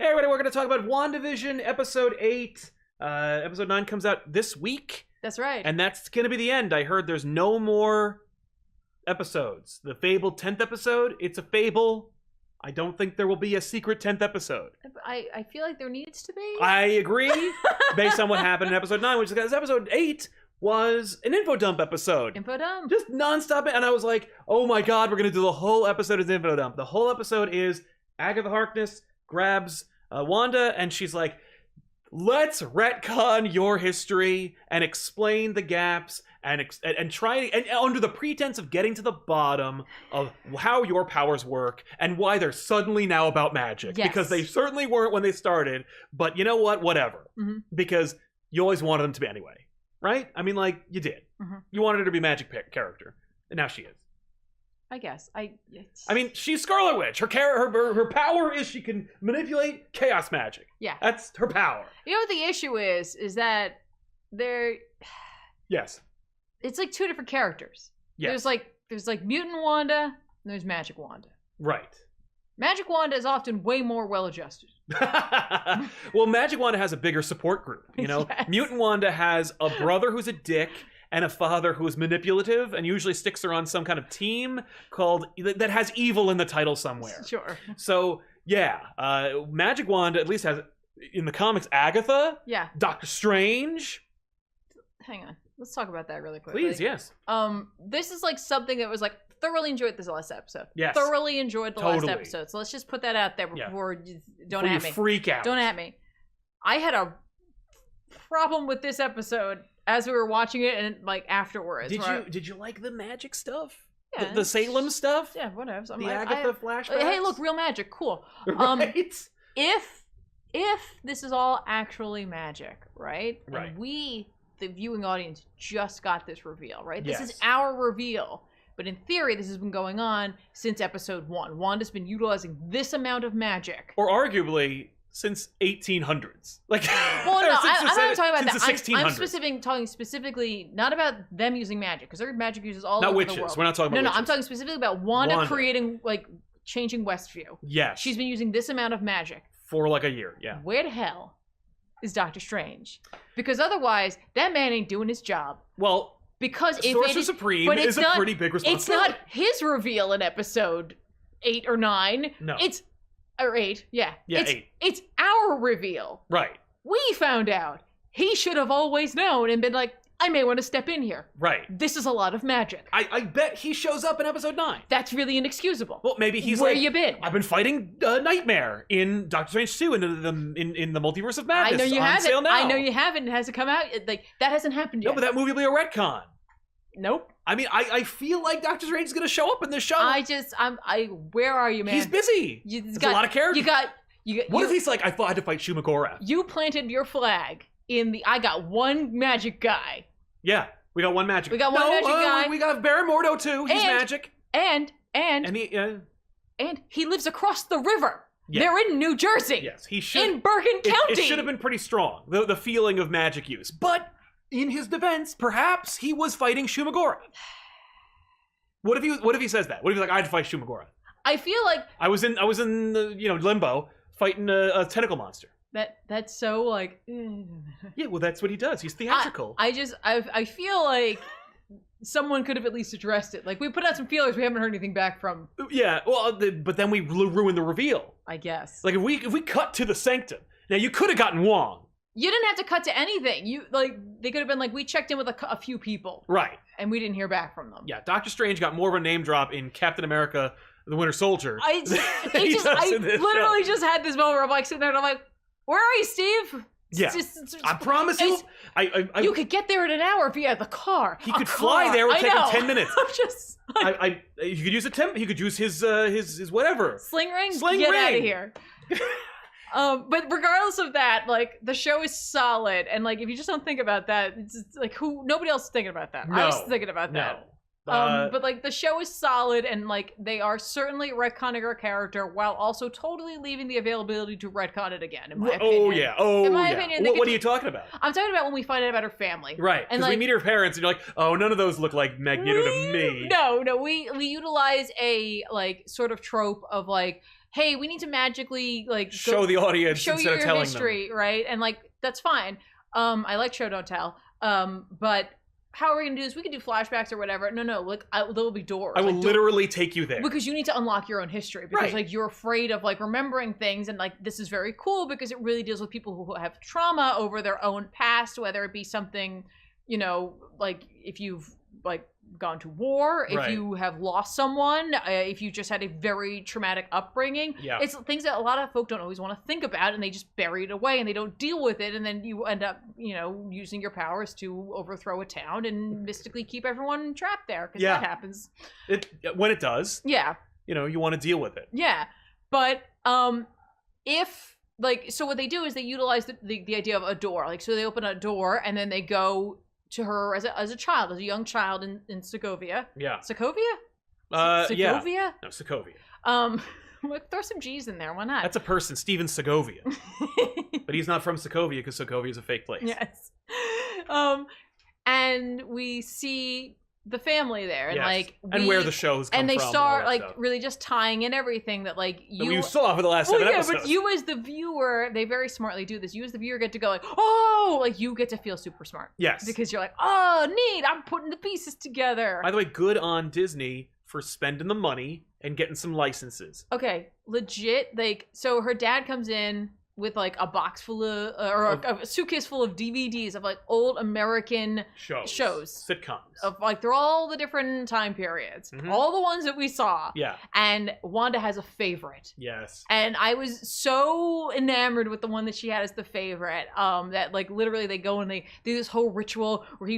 Hey everybody, we're going to talk about WandaVision episode 8. Episode 9 comes out this week. That's right. And that's going to be the end. I heard there's no more episodes. The fabled 10th episode, it's a fable. I don't think there will be a secret 10th episode. I feel like there needs to be. I agree, based on what happened in episode 9, which is because episode 8 was an info dump episode. Info dump? Just nonstop. And I was like, oh my god, we're going to do the whole episode as info dump. The whole episode is Agatha Harkness grabs Wanda, and she's like, let's retcon your history and explain the gaps and try and under the pretense of getting to the bottom of how your powers work and why they're suddenly now about magic. Yes. Because they certainly weren't when they started, but you know what? Whatever. Mm-hmm. Because you always wanted them to be anyway, right? I mean, like, you did. Mm-hmm. You wanted her to be a magic character, and now she is. I guess. I mean, she's Scarlet Witch. Her power is she can manipulate chaos magic. Yeah. That's her power. You know what the issue is that they're... Yes. It's like two different characters. Yes. There's like Mutant Wanda, and there's Magic Wanda. Right. Magic Wanda is often way more well-adjusted. Well, Magic Wanda has a bigger support group, you know? Yes. Mutant Wanda has a brother who's a dick, and a father who is manipulative and usually sticks her on some kind of team that has evil in the title somewhere. Sure. So, yeah, Magic Wanda at least has, in the comics, Agatha. Yeah. Doctor Strange. Hang on. Let's talk about that really quickly. Please, yes. This is like something that was like, thoroughly enjoyed this last episode. Yes. Thoroughly enjoyed the last episode. So let's just put that out there before don't at me. Freak out. Don't at me. I had a problem with this episode as we were watching it and like afterwards. Did you like the magic stuff? Yeah. The Salem stuff? Yeah, whatever. The Agatha flashbacks? Hey, look, real magic. Cool. Right? If this is all actually magic, right? Right. And we, the viewing audience, just got this reveal, right? This Yes. is our reveal. But in theory, this has been going on since episode 1. Wanda's been utilizing this amount of magic. Or arguably since 1800s. Like, well, no, I'm not talking about that. Since the 1600s. I'm talking specifically not about them using magic, because there are magic users all not over witches. the world. We're not talking about witches. I'm talking specifically about Wanda creating, like, changing Westview. Yes. She's been using this amount of magic. For like a year, yeah. Where the hell is Doctor Strange? Because otherwise, that man ain't doing his job. Well, because if Sorcerer Supreme is a pretty big responsibility. It's not his reveal in episode 8 or 9. No. Or 8, yeah. Yeah, it's, 8. It's our reveal. Right. We found out. He should have always known and been like, I may want to step in here. Right. This is a lot of magic. I bet he shows up in episode 9. That's really inexcusable. Well, maybe he's Where like, you been? I've been fighting Nightmare in Doctor Strange 2 in the Multiverse of Madness. I know you haven't. Sale now. I know you haven't. It hasn't come out. Like, that hasn't happened yet. No, but that movie will be a retcon. Nope. I mean, I feel like Doctor Strange is going to show up in this show. Where are you, man? He's busy. There's a lot of characters. What if he's like, I had to fight Shumagora? You planted your flag in the, I got one magic guy. Yeah, we got one magic. We got one magic guy. We got Baron Mordo too. He's magic. And he lives across the river. Yeah. They're in New Jersey. Yes, he should. In Bergen County. It should have been pretty strong, the feeling of magic use. But in his defense, perhaps he was fighting Shumagora. What if he says that? What if he's like, I had to fight Shumagora? I feel like I was in limbo fighting a tentacle monster. That's so like. Yeah, well, that's what he does. He's theatrical. I feel like someone could have at least addressed it. Like, we put out some feelers, we haven't heard anything back from. Yeah, well, but then we ruined the reveal. I guess. Like, if we cut to the Sanctum, now you could have gotten Wong. You didn't have to cut to anything. They could have been like, we checked in with a few people. Right. And we didn't hear back from them. Yeah, Doctor Strange got more of a name drop in Captain America, the Winter Soldier. I literally just had this moment where I'm like sitting there and I'm like, where are you, Steve? Yeah, I promise you. You could get there in an hour via the car. He could fly there. It would take him 10 minutes. I'm just. You could use he could use his whatever. Sling ring. Get out of here. But regardless of that, like, the show is solid, and like, if you just don't think about that, it's like, nobody else is thinking about that. I was thinking about that. But like, the show is solid, and like, they are certainly retconning her character while also totally leaving the availability to retcon it again. In my opinion. In my opinion. What are you talking about? I'm talking about when we find out about her family. Right. Because we meet her parents, and you're like, oh, none of those look like Magneto to me. No, we utilize a like sort of trope of like, hey, we need to magically like show the audience show instead you of your telling history, them. right? And like that's fine. I like show don't tell. But how are we gonna do this? We can do flashbacks or whatever. No, like there will be doors. I will literally take you there because you need to unlock your own history. Because like you're afraid of like remembering things, and like this is very cool because it really deals with people who have trauma over their own past, whether it be something, you know, like if you've like gone to war, if you have lost someone, if you just had a very traumatic upbringing. It's things that a lot of folk don't always want to think about, and they just bury it away and they don't deal with it, and then you end up, you know, using your powers to overthrow a town and mystically keep everyone trapped there, because that happens. When it does. Yeah. You know, you want to deal with it. Yeah. But if like, so what they do is they utilize the idea of a door. Like, so they open a door and then they go to her as a child, as a young child in Sokovia. Yeah. Sokovia? Sokovia? Yeah. No, Sokovia. Throw some G's in there. Why not? That's a person, Steven Segovia. But he's not from Sokovia because Sokovia is a fake place. Yes. And we see the family there, and like and where the show's come and they from start like really just tying in everything that like you saw for the last 7 episodes. But you as the viewer, they very smartly do this. You as the viewer get to go like, oh, like you get to feel super smart. Yes, because you're like, oh, neat, I'm putting the pieces together. By the way, good on Disney for spending the money and getting some licenses. Okay, legit. Like, so her dad comes in with like a box full of a suitcase full of DVDs of like old American shows, sitcoms of like they're all the different time periods, all the ones that we saw. Yeah, and Wanda has a favorite. Yes, and I was so enamored with the one that she had as the favorite. That like literally they go and they do this whole ritual where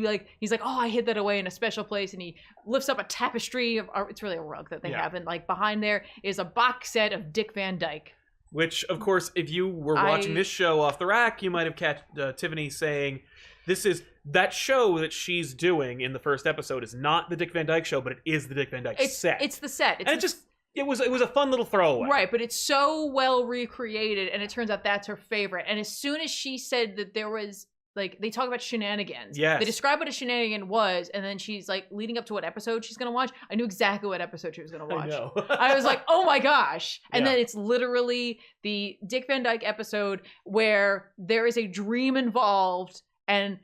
he's like, oh, I hid that away in a special place, and he lifts up a tapestry of it's really a rug that they have, and like behind there is a box set of Dick Van Dyke. Which, of course, if you were watching this show off the rack, you might have catch Tiffany saying, this is that show that she's doing in the first episode is not the Dick Van Dyke show, but it is the Dick Van Dyke set. It's the set. It was a fun little throwaway. Right, but it's so well recreated, and it turns out that's her favorite. And as soon as she said that there was, like, they talk about shenanigans. Yes. They describe what a shenanigan was, and then she's like, leading up to what episode she's going to watch. I knew exactly what episode she was going to watch. I know. I was like, oh my gosh. And then it's literally the Dick Van Dyke episode where there is a dream involved, and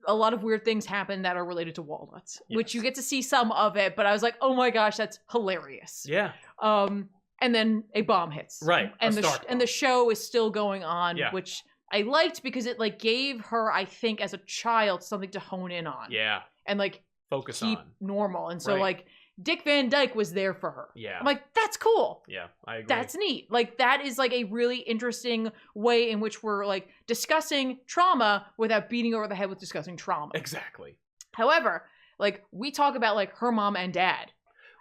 a lot of weird things happen that are related to walnuts, which you get to see some of it, but I was like, oh my gosh, that's hilarious. Yeah. And then a bomb hits. Right. And the show is still going on, which I liked because it like gave her, I think, as a child, something to hone in on. Yeah. And like focus keep on normal. And so like Dick Van Dyke was there for her. Yeah. I'm like, that's cool. Yeah, I agree. That's neat. Like that is like a really interesting way in which we're like discussing trauma without beating over the head with discussing trauma. Exactly. However, like we talk about like her mom and dad.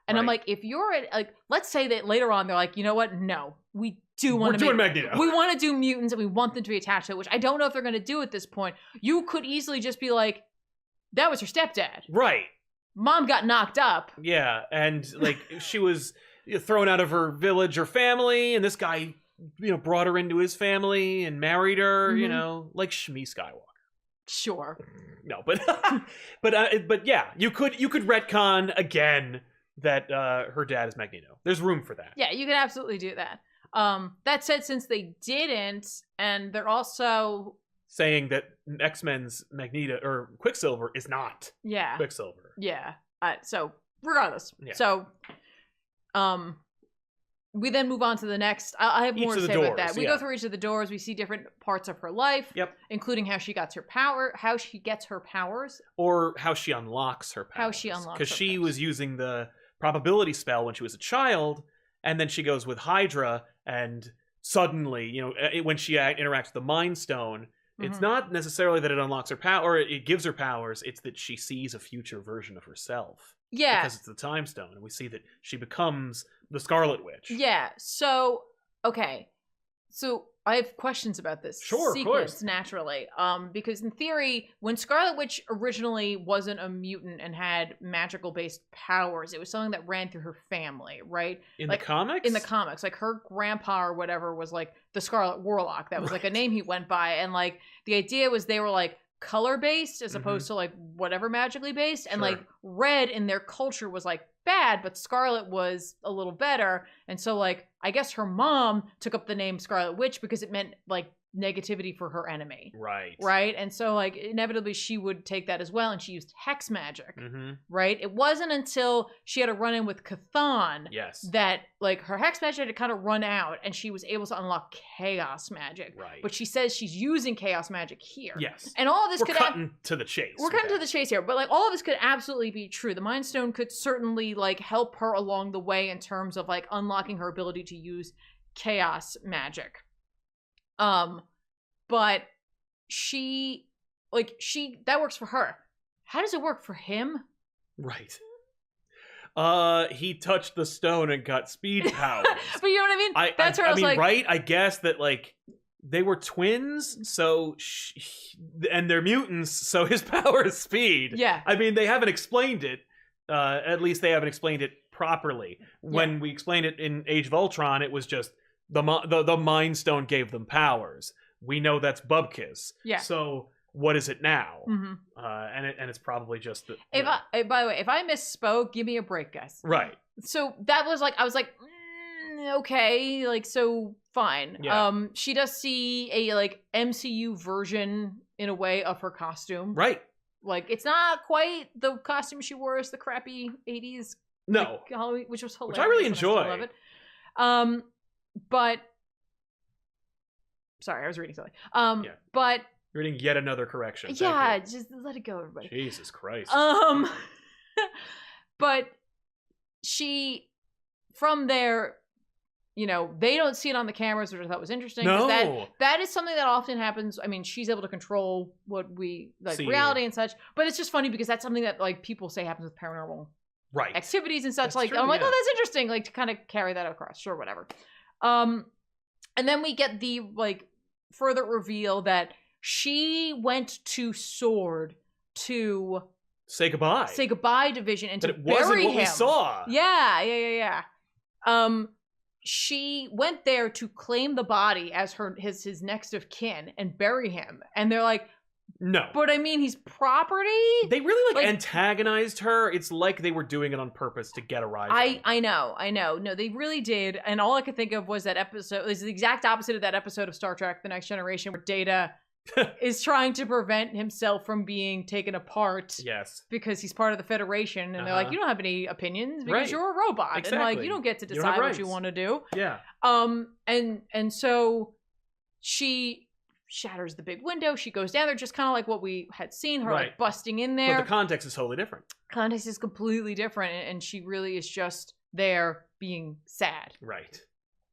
And I'm like, if you're like, let's say that later on they're like, you know what? No, we do want to doing Magneto. We want to do mutants and we want them to be attached to it, which I don't know if they're going to do at this point. You could easily just be like, that was her stepdad. Right. Mom got knocked up. Yeah. And like she was thrown out of her village or family, and this guy, you know, brought her into his family and married her, you know, like Shmi Skywalker. Sure. No, but yeah, you could retcon again that her dad is Magneto. There's room for that. Yeah, you can absolutely do that. That said, since they didn't, and they're also saying that X-Men's Magneto or Quicksilver is not Quicksilver. Yeah. So regardless. Yeah. So we then move on to the next. I have more to say about that. We go through each of the doors. We see different parts of her life, including how she gets her powers, or how she unlocks her powers. Because she was using the probability spell when she was a child, and then she goes with Hydra, and suddenly, you know, when she interacts with the Mind Stone, it's not necessarily that it unlocks her power or it gives her powers. It's that she sees a future version of herself. Yeah, because it's the Time Stone, and we see that she becomes the Scarlet Witch. Yeah. So okay, so I have questions about this sequence naturally, because in theory, when Scarlet Witch originally wasn't a mutant and had magical based powers, it was something that ran through her family, right? In the comics? In the comics, like her grandpa or whatever was like the Scarlet Warlock. That was like a name he went by, and like the idea was they were like color based as opposed to like whatever magically based, and like red in their culture was like bad, but Scarlet was a little better, and so like I guess her mom took up the name Scarlet Witch because it meant like negativity for her enemy. Right. And so like inevitably she would take that as well, and she used hex magic. Right. It wasn't until she had a run-in with Chthon that like her hex magic had to kind of run out, and she was able to unlock chaos magic. But she says she's using chaos magic here. And all of this We're cutting to the chase. We're cutting to the chase here, but like all of this could absolutely be true. The Mind Stone could certainly like help her along the way in terms of like unlocking her ability to use chaos magic. But that works for her. How does it work for him? Right. He touched the stone and got speed powers. But you know what I mean? That's where I was like, right? I guess that like they were twins, so and they're mutants, so his power is speed. Yeah. I mean, they haven't explained it. At least they haven't explained it properly. When we explained it in Age of Ultron, it was just the Mind Stone gave them powers. We know that's Bubkiss. Yeah. So what is it now? And it's probably just that. By the way, if I misspoke, give me a break, guys. Right. So that was like, I was like, okay, like, so fine. Yeah. She does see a like MCU version in a way of her costume. Right. Like, it's not quite the costume she wore as the crappy 80s. No. Like, Halloween, which was hilarious. Which I really enjoy. I love it. But sorry, I was reading something. But you're reading yet another correction. Yeah, just let it go, everybody. Jesus Christ. But she, from there, you know, they don't see it on the cameras, which I thought was interesting. No. That is something that often happens. I mean, she's able to control what we, like, reality and such. But it's just funny because that's something that, like, people say happens with paranormal activities and such. That's like, true, I'm like, oh, that's interesting. Like, to kind of carry that across. Sure, whatever. And then we get the, like, further reveal that she went to Sword to say goodbye to Vision and to bury him. But it wasn't what we saw. Yeah. She went there to claim the body as his next of kin and bury him. And they're like, no. But I mean, he's property. They really like antagonized her. It's like they were doing it on purpose to get a rise. I know. No, they really did. And all I could think of was that episode. Is the exact opposite of that episode of Star Trek: The Next Generation, where Data is trying to prevent himself from being taken apart. Yes. Because he's part of the Federation, and they're like, you don't have any opinions because you're a robot, and like you don't get to decide what you want to do. Yeah. And so she shatters the big window. She goes down there, just kind of like what we had seen her like busting in there. But the context is totally different. Context is completely different, and she really is just there being sad. Right.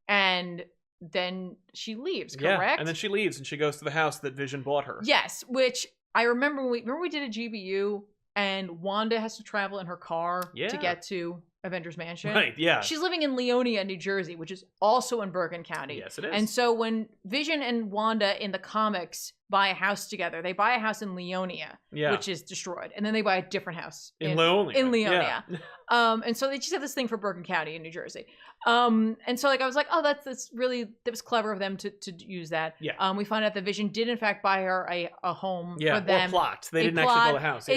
And then she leaves, correct? Yeah, and then she leaves and she goes to the house that Vision bought her. Yes, which I remember we did a GBU and Wanda has to travel in her car to get to Avengers Mansion. Right, yeah. She's living in Leonia, New Jersey, which is also in Bergen County. Yes, it is. And so when Vision and Wanda in the comics buy a house together, they buy a house in Leonia, which is destroyed. And then they buy a different house in Leonia. Yeah. And so they just have this thing for Bergen County in New Jersey. And so like I was like, oh, that was clever of them to use that. Yeah. We find out that Vision did in fact buy her a home for them. Or plot. They didn't actually build a house.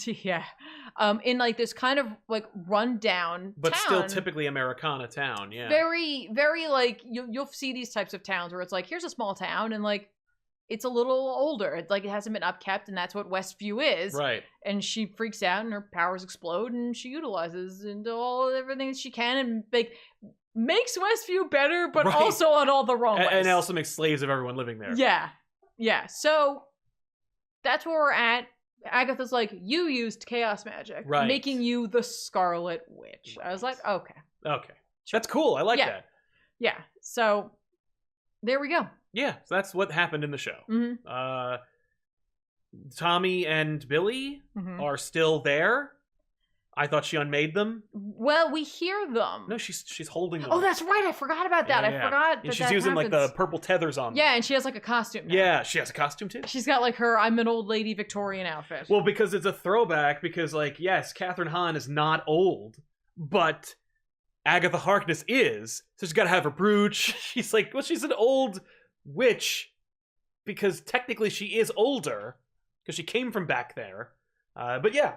Yeah. In like this kind of like rundown but town. Still typically Americana town. Yeah. Very, very like you'll see these types of towns where it's like, here's a small town and like it's a little older. It's like it hasn't been upkept, and that's what Westview is. Right. And she freaks out, and her powers explode, and she utilizes into everything that she can, and like makes Westview better, but also on all the wrong ways. And also makes slaves of everyone living there. Yeah. So that's where we're at. Agatha's like, you used chaos magic, making you the Scarlet Witch. I was like, okay. That's cool. I like that. Yeah. So there we go. Yeah, so that's what happened in the show. Mm-hmm. Tommy and Billy are still there. I thought she unmade them. Well, we hear them. No, she's holding them. Oh, that's right. I forgot about that. Yeah. I forgot that she's using happens. like the purple tethers on them. Yeah, and she has like a costume now. Yeah, she has a costume too. She's got like her I'm an old lady Victorian outfit. Well, because it's a throwback, because like, yes, Catherine Hahn is not old, but Agatha Harkness is. So she's got to have her brooch. She's like, well, she's an old witch because technically she is older because she came from back there. But yeah,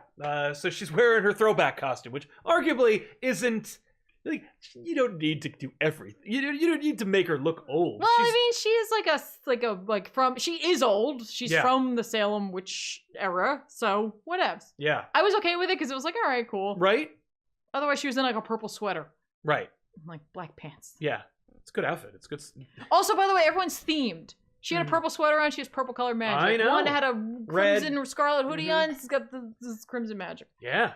so she's wearing her throwback costume, which arguably isn't Like, you don't need to do everything. You don't need to make her look old. Well, I mean, she is she is old. She's from the Salem witch era, so whatevs. Yeah. I was okay with it because it was like, all right, cool. Right? Otherwise, she was in like a purple sweater. Right. Like black pants. Yeah. It's a good outfit. It's good. Also, by the way, everyone's themed. She had a purple sweater on. She has purple colored magic. I know. Wanda had a crimson or scarlet hoodie on. She's got this crimson magic. Yeah.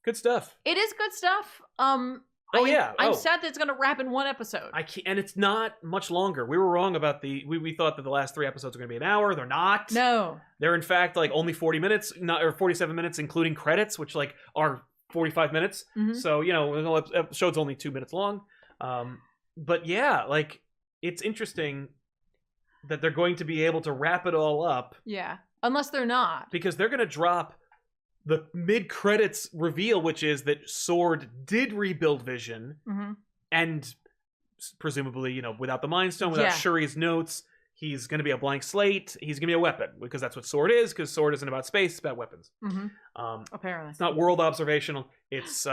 Good stuff. It is good stuff. I'm sad that it's going to wrap in one episode. And it's not much longer. We were wrong about we thought that the last 3 episodes are going to be an hour. They're not. No. They're in fact like only 40 minutes, or 47 minutes, including credits, which like are 45 minutes. So, the episode's only 2 minutes long. But yeah, like, it's interesting that they're going to be able to wrap it all up. Yeah. Unless they're not. Because they're going to drop the mid-credits reveal, which is that S.W.O.R.D. did rebuild Vision, and presumably, without the Mind Stone, without Shuri's notes, he's going to be a blank slate. He's going to be a weapon, because that's what S.W.O.R.D. is, because S.W.O.R.D. isn't about space, it's about weapons. Apparently. It's not world observational, it's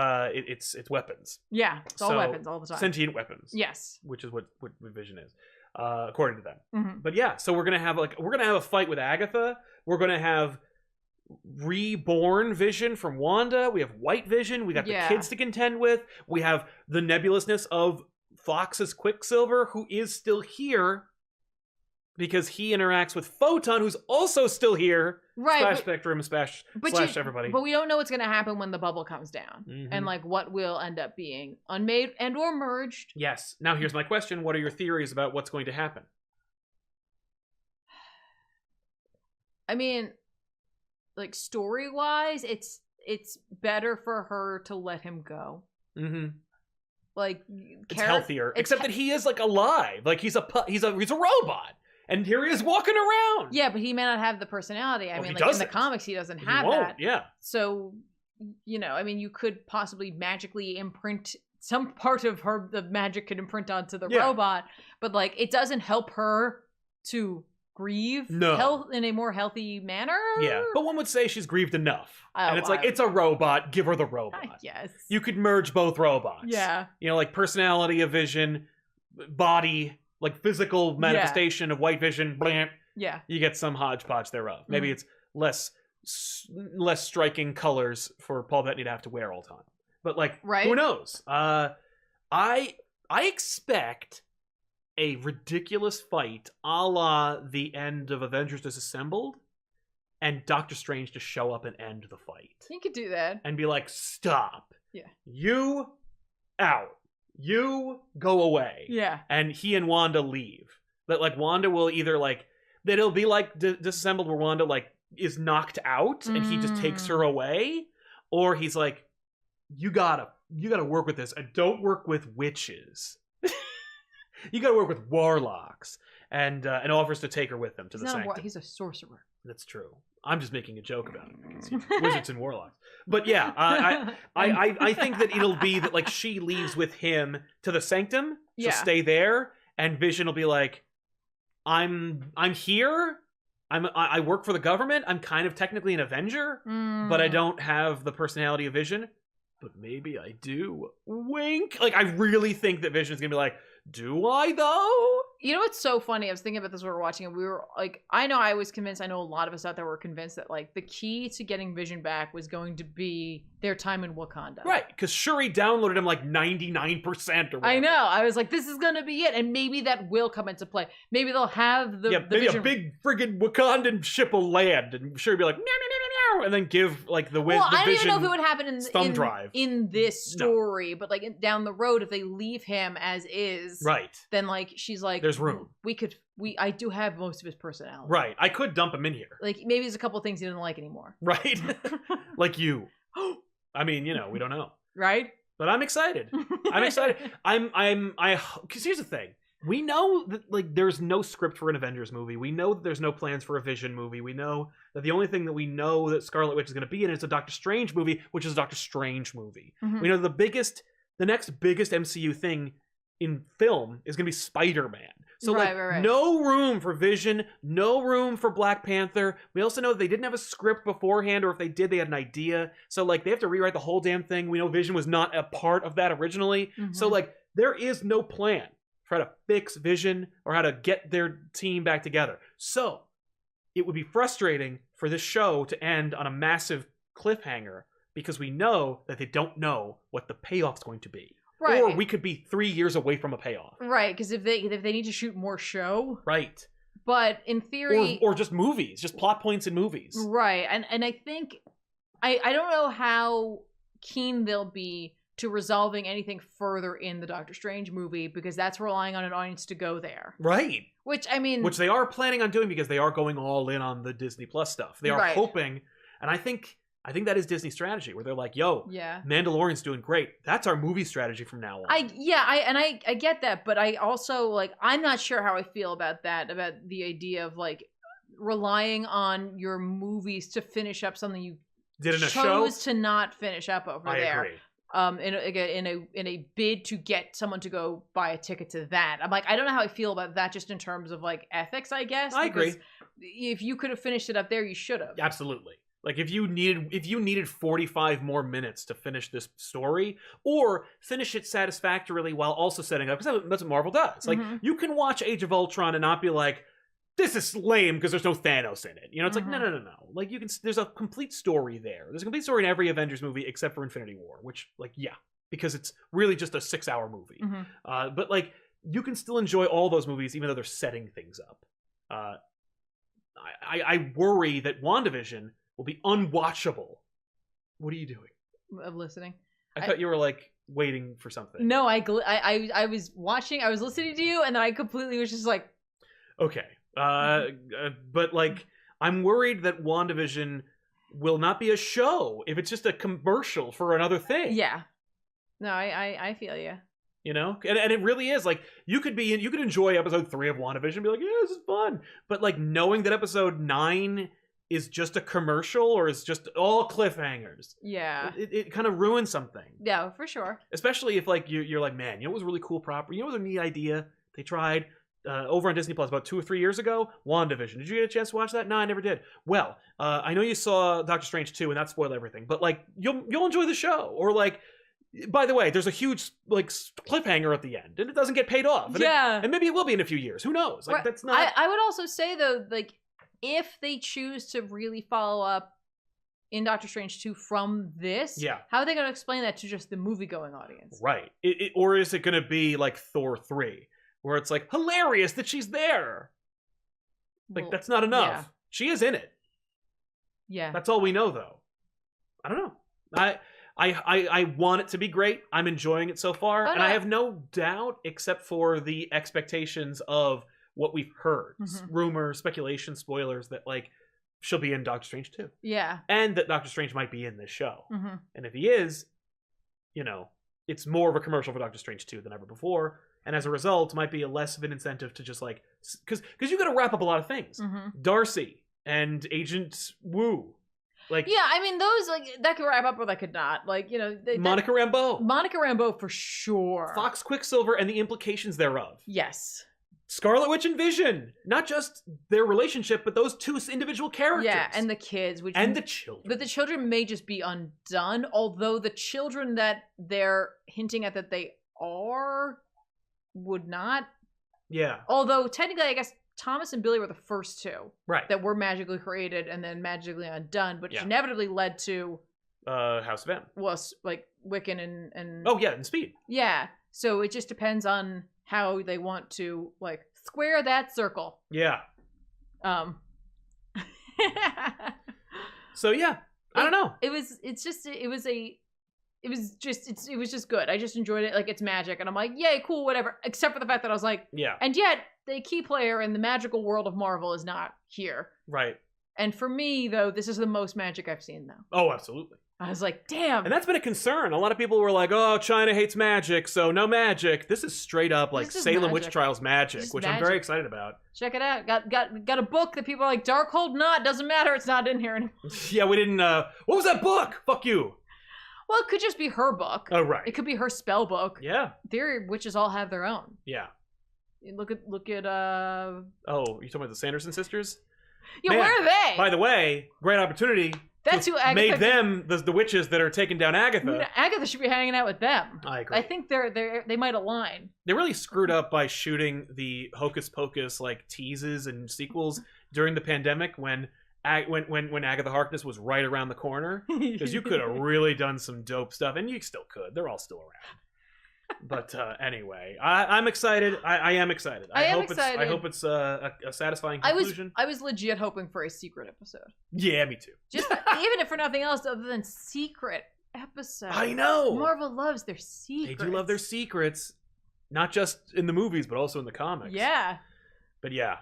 weapons. Yeah, it's all weapons all the time. Sentient weapons. Yes. Which is what Vision is. According to them. But yeah, so we're gonna have a fight with Agatha. We're gonna have reborn Vision from Wanda. We have White Vision. We got the kids to contend with. We have the nebulousness of Fox's Quicksilver, who is still here because he interacts with Photon, who's also still here. Right. Splash Spectrum, slash everybody. But we don't know what's going to happen when the bubble comes down. And like what will end up being unmade and or merged. Yes. Now here's my question. What are your theories about what's going to happen? I mean, like story-wise, it's better for her to let him go. Like it's healthier. Except that he is like alive. Like he's a robot. And here he is walking around. Yeah, but he may not have the personality. I mean, like in the comics, he doesn't have that. Yeah. So, I mean, you could possibly magically imprint some part of her. The magic could imprint onto the robot, but like it doesn't help her to grieve in a more healthy manner. Yeah, but one would say she's grieved enough. And it's like, it's a robot. Give her the robot. Yes. You could merge both robots. Yeah. Like personality of Vision, body, like physical manifestation of White Vision. Blam. Yeah. You get some hodgepodge thereof. Maybe it's less striking colors for Paul Bettany to have to wear all the time. But like, who knows? I expect a ridiculous fight a la the end of Avengers Disassembled, and Doctor Strange to show up and end the fight. He could do that. And be like, stop. Yeah. You out. You go away. Yeah. And he and Wanda leave. That like Wanda will either like, that it'll be like Disassembled where Wanda like is knocked out and he just takes her away. Or he's like, you gotta work with this, and don't work with witches. You gotta work with warlocks, and offers to take her with him to the sanctum. He's a sorcerer. That's true. I'm just making a joke about it. Wizards and warlocks. But yeah, I think that it'll be that like she leaves with him to the sanctum. She'll stay there, and Vision will be like, I'm here. I work for the government. I'm kind of technically an Avenger, but I don't have the personality of Vision. But maybe I do. Wink. Like, I really think that Vision's gonna be like, do I though? You know what's so funny? I was thinking about this when we were watching it. We were like, I know I was convinced, I know a lot of us out there were convinced that like the key to getting Vision back was going to be their time in Wakanda. Right, because Shuri downloaded him like 99% or whatever. I know. I was like, this is going to be it. And maybe that will come into play. Maybe they'll have the maybe Vision... a big friggin' Wakandan ship will land and Shuri be like, no, and then give like the Well, the I don't Vision even know if it would happen drive in this story, but like down the road, if they leave him as is, right? Then like she's like, there's room. I do have most of his personality. Right. I could dump him in here. Like maybe there's a couple of things he doesn't like anymore. Right. Like you. I mean, we don't know. Right. But I'm excited. I'm excited. Because here's the thing. We know that like there's no script for an Avengers movie. We know that there's no plans for a Vision movie. We know that the only thing that we know that Scarlet Witch is going to be in is a Doctor Strange movie, which is a Doctor Strange movie. We know the next biggest MCU thing in film is going to be Spider-Man. So Right. no room for Vision, no room for Black Panther. We also know that they didn't have a script beforehand, or if they did, they had an idea. So they have to rewrite the whole damn thing. We know Vision was not a part of that originally. Mhm. So there is no plan for how to fix Vision or how to get their team back together. So it would be frustrating for this show to end on a massive cliffhanger because we know that they don't know what the payoff's going to be. Right. Or we could be 3 years away from a payoff. Right, because if they need to shoot more show. Right. But in theory, or just movies, just plot points in movies. Right, and I think I don't know how keen they'll be to resolving anything further in the Doctor Strange movie because that's relying on an audience to go there. Right. Which they are planning on doing because they are going all in on the Disney Plus stuff. They are hoping, and I think that is Disney's strategy where they're like, yo, Mandalorian's doing great. That's our movie strategy from now on. I get that, but I also I'm not sure how I feel about that, about the idea of relying on your movies to finish up something you did in a show. Chose to not finish up over there. I agree. In a bid to get someone to go buy a ticket to that. I'm I don't know how I feel about that just in terms of ethics, I guess. I agree. If you could have finished it up there, you should have. Absolutely. If you needed 45 more minutes to finish this story, or finish it satisfactorily while also setting up, because that's what Marvel does. You can watch Age of Ultron and not be like, this is lame because there's no Thanos in it. It's no. You can. There's a complete story there. There's a complete story in every Avengers movie except for Infinity War, which because it's really just a 6-hour movie. But you can still enjoy all those movies even though they're setting things up. I worry that WandaVision will be unwatchable. What are you doing? I'm listening. I thought you were waiting for something. No, I was watching. I was listening to you, and then I completely was just okay. But I'm worried that WandaVision will not be a show if it's just a commercial for another thing. Yeah. No, I feel you. And it really is you could enjoy episode 3 of WandaVision and be like, yeah, this is fun. But knowing that episode 9 is just a commercial or is just all cliffhangers. Yeah. It kind of ruins something. Yeah, for sure. Especially if you're like, man, what was a really cool property? What was a neat idea they tried over on Disney Plus about 2 or 3 years ago? WandaVision. Did you get a chance to watch that? No, I never did. Well, I know you saw Doctor Strange 2 and that spoiled everything, but you'll enjoy the show. Or by the way, there's a huge cliffhanger at the end and it doesn't get paid off. And and maybe it will be in a few years. Who knows? That's not. I would also say though, if they choose to really follow up in Doctor Strange 2 from this, how are they going to explain that to just the movie-going audience? Right. Or is it going to be like Thor 3, where it's hilarious that she's there? That's not enough. Yeah. She is in it. Yeah. That's all we know, though. I don't know. I want it to be great. I'm enjoying it so far. And I have no doubt, except for the expectations of what we've heard. Rumors, speculation, spoilers that she'll be in Doctor Strange 2. Yeah. And that Doctor Strange might be in this show. And if he is, it's more of a commercial for Doctor Strange 2 than ever before. And as a result, might be less of an incentive to just because you got to wrap up a lot of things. Darcy and Agent Wu. Yeah, I mean, those, that could wrap up or that could not. Monica Rambeau. Monica Rambeau for sure. Fox Quicksilver and the implications thereof. Yes. Scarlet Witch and Vision. Not just their relationship, but those two individual characters. Yeah, and the kids. And the children. But the children may just be undone, although the children that they're hinting at that they are would not. Yeah. Although, technically, I guess Thomas and Billy were the first two. Right. That were magically created and then magically undone, which inevitably led to... House of M. Well, Wiccan and... Oh, yeah, and Speed. Yeah. So it just depends on how they want to square that circle. Yeah. So yeah, I don't know. It was just good. I just enjoyed it. It's magic, and I'm like, yay, cool, whatever. Except for the fact that I was like, yeah. And yet the key player in the magical world of Marvel is not here. Right. And for me, though, this is the most magic I've seen, though. Oh, absolutely. I was like, damn. And that's been a concern. A lot of people were like, oh, China hates magic, so no magic. This is straight up Salem magic. Witch Trials magic, which I'm very excited about. Check it out. Got a book that people are like, Darkhold not, doesn't matter, it's not in here anymore. Yeah, we didn't, what was that book? Fuck you. Well, it could just be her book. Oh, right. It could be her spell book. Yeah. Theory witches all have their own. Yeah. Look at Oh, you talking about the Sanderson sisters? Yeah, Man, where are they? By the way, great opportunity. That's who Agatha made them the witches that are taking down Agatha. Agatha should be hanging out with them. I agree. I think they might align. They really screwed up by shooting the Hocus Pocus like teases and sequels during the pandemic when Agatha Harkness was right around the corner, because you could have really done some dope stuff, and you still could. They're all still around. But anyway, I'm excited. I am excited. I hope it's a satisfying conclusion. I was legit hoping for a secret episode. Yeah, me too. Just even if for nothing else other than secret episode. I know. Marvel loves their secrets. They do love their secrets, not just in the movies, but also in the comics. Yeah. But yeah,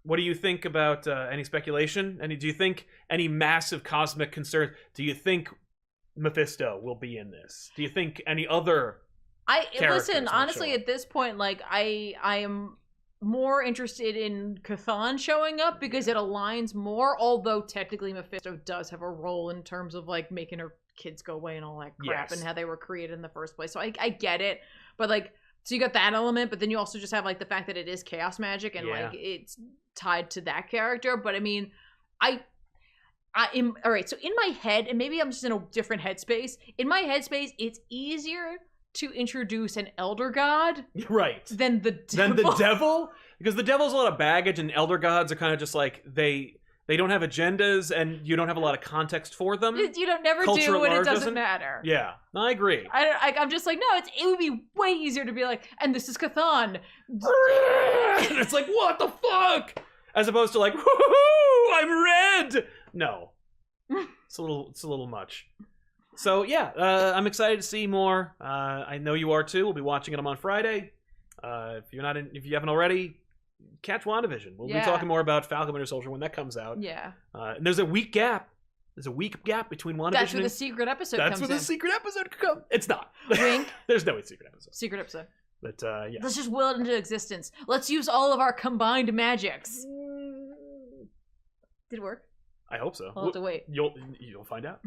what do you think about any speculation? Do you think any massive cosmic concerns? Do you think Mephisto will be in this? Do you think any other? Listen, honestly, at this point, like I am more interested in Chthon showing up because it aligns more. Although technically, Mephisto does have a role in terms of like making her kids go away and all that crap, and how they were created in the first place. So I get it, but like, so you got that element, but then you also just have like the fact that it is chaos magic and like it's tied to that character. But I mean, I am all right. So in my head, and maybe I'm just in a different headspace. In my headspace, it's easier to introduce an elder god, right, than the devil. Because the devil's a lot of baggage, and elder gods are kind of just like they don't have agendas, and you don't have a lot of context for them. You don't never Culture do, and it doesn't doesn't matter. Yeah, I agree. I'm just like, no, it would be way easier to be like, and this is Chthon. It's like, what the fuck? As opposed to like, woohoo, I'm red. No, it's a little much. So yeah, I'm excited to see more. I know you are too. We'll be watching it on Friday. If you haven't already, catch WandaVision. We'll be talking more about Falcon Winter Soldier when that comes out. Yeah. And there's a week gap. There's a week gap between WandaVision. That's where the secret episode comes in. That's where the secret episode comes. It's not. Wink. There's no secret episode. Secret episode. But yeah. Let's just will it into existence. Let's use all of our combined magics. Did it work? I hope so. I'll have to wait. You'll find out.